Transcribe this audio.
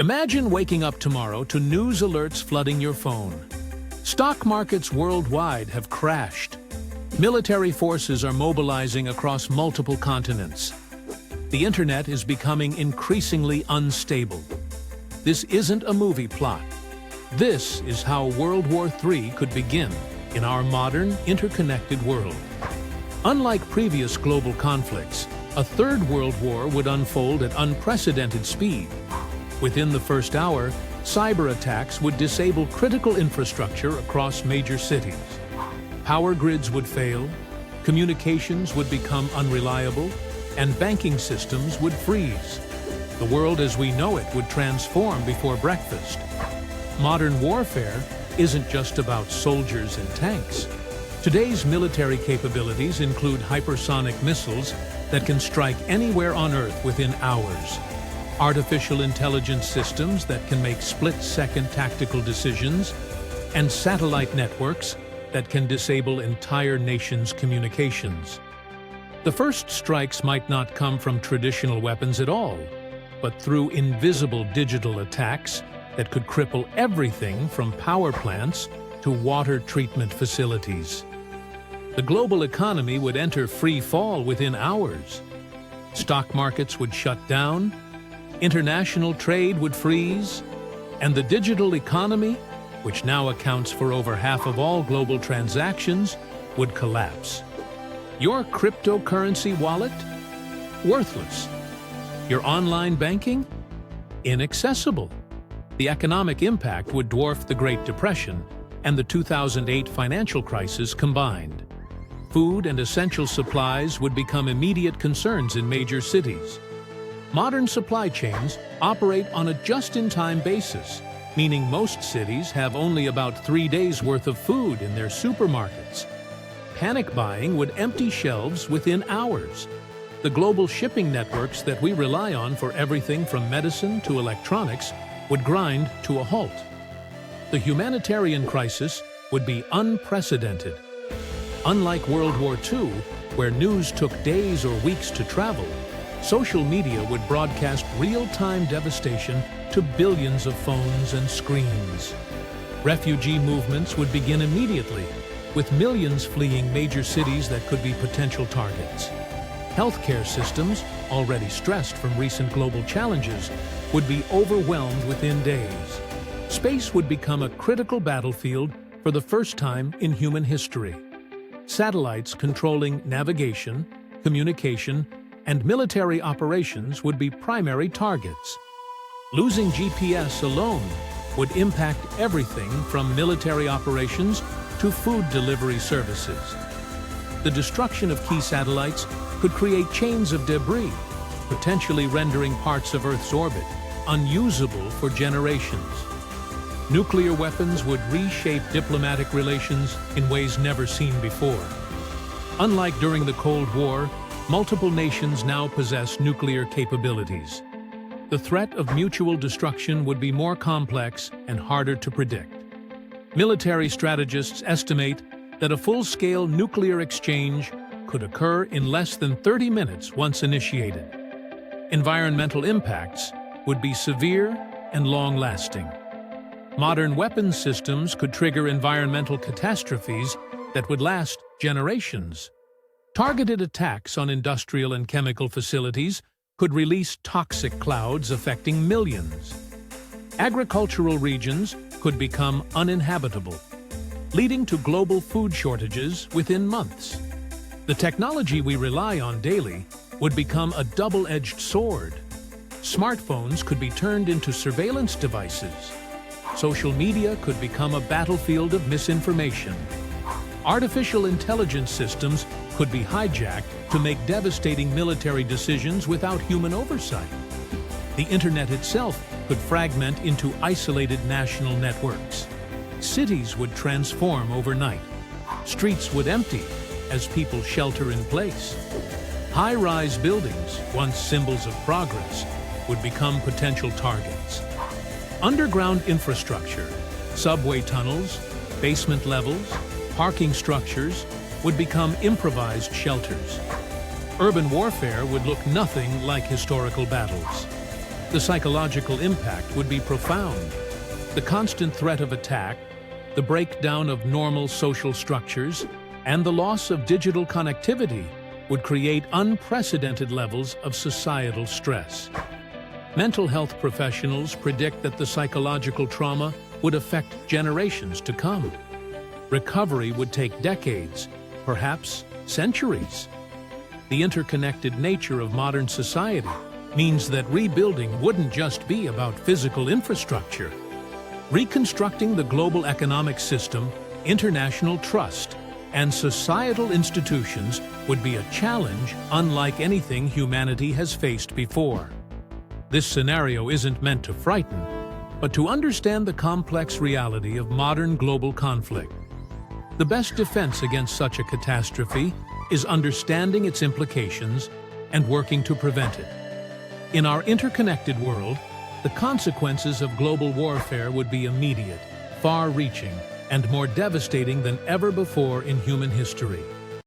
Imagine waking up tomorrow to news alerts flooding your phone. Stock markets worldwide have crashed. Military forces are mobilizing across multiple continents. The internet is becoming increasingly unstable. This isn't a movie plot. This is how World War III could begin in our modern, interconnected world. Unlike previous global conflicts, a third world war would unfold at unprecedented speed. Within the first hour, cyber attacks would disable critical infrastructure across major cities. Power grids would fail, communications would become unreliable, and banking systems would freeze. The world as we know it would transform before breakfast. Modern warfare isn't just about soldiers and tanks. Today's military capabilities include hypersonic missiles that can strike anywhere on Earth within hours, artificial intelligence systems that can make split-second tactical decisions, and satellite networks that can disable entire nations' communications. The first strikes might not come from traditional weapons at all, but through invisible digital attacks that could cripple everything from power plants to water treatment facilities. The global economy would enter free fall within hours. Stock markets would shut down, international trade would freeze, and the digital economy, which now accounts for over half of all global transactions, would collapse. Your cryptocurrency wallet? Worthless. Your online banking? Inaccessible. The economic impact would dwarf the Great Depression and the 2008 financial crisis combined. Food and essential supplies would become immediate concerns in major cities. Modern supply chains operate on a just-in-time basis, meaning most cities have only about 3 days' worth of food in their supermarkets. Panic buying would empty shelves within hours. The global shipping networks that we rely on for everything from medicine to electronics would grind to a halt. The humanitarian crisis would be unprecedented. Unlike World War II, where news took days or weeks to travel, social media would broadcast real-time devastation to billions of phones and screens. Refugee movements would begin immediately, with millions fleeing major cities that could be potential targets. Healthcare systems, already stressed from recent global challenges, would be overwhelmed within days. Space would become a critical battlefield for the first time in human history. Satellites controlling navigation, communication, and military operations would be primary targets. Losing GPS alone would impact everything from military operations to food delivery services. The destruction of key satellites could create chains of debris, potentially rendering parts of Earth's orbit unusable for generations. Nuclear weapons would reshape diplomatic relations in ways never seen before. Unlike during the Cold War, multiple nations now possess nuclear capabilities. The threat of mutual destruction would be more complex and harder to predict. Military strategists estimate that a full-scale nuclear exchange could occur in less than 30 minutes once initiated. Environmental impacts would be severe and long-lasting. Modern weapons systems could trigger environmental catastrophes that would last generations. Targeted attacks on industrial and chemical facilities could release toxic clouds affecting millions. Agricultural regions could become uninhabitable, leading to global food shortages within months. The technology we rely on daily would become a double-edged sword. Smartphones could be turned into surveillance devices. Social media could become a battlefield of misinformation. Artificial intelligence systems could be hijacked to make devastating military decisions without human oversight. The internet itself could fragment into isolated national networks. Cities would transform overnight. Streets would empty as people shelter in place. High-rise buildings, once symbols of progress, would become potential targets. Underground infrastructure, subway tunnels, basement levels, parking structures would become improvised shelters. Urban warfare would look nothing like historical battles. The psychological impact would be profound. The constant threat of attack, the breakdown of normal social structures, and the loss of digital connectivity would create unprecedented levels of societal stress. Mental health professionals predict that the psychological trauma would affect generations to come. Recovery would take decades, perhaps centuries. The interconnected nature of modern society means that rebuilding wouldn't just be about physical infrastructure. Reconstructing the global economic system, international trust, and societal institutions would be a challenge unlike anything humanity has faced before. This scenario isn't meant to frighten, but to understand the complex reality of modern global conflict. The best defense against such a catastrophe is understanding its implications and working to prevent it. In our interconnected world, the consequences of global warfare would be immediate, far-reaching, and more devastating than ever before in human history.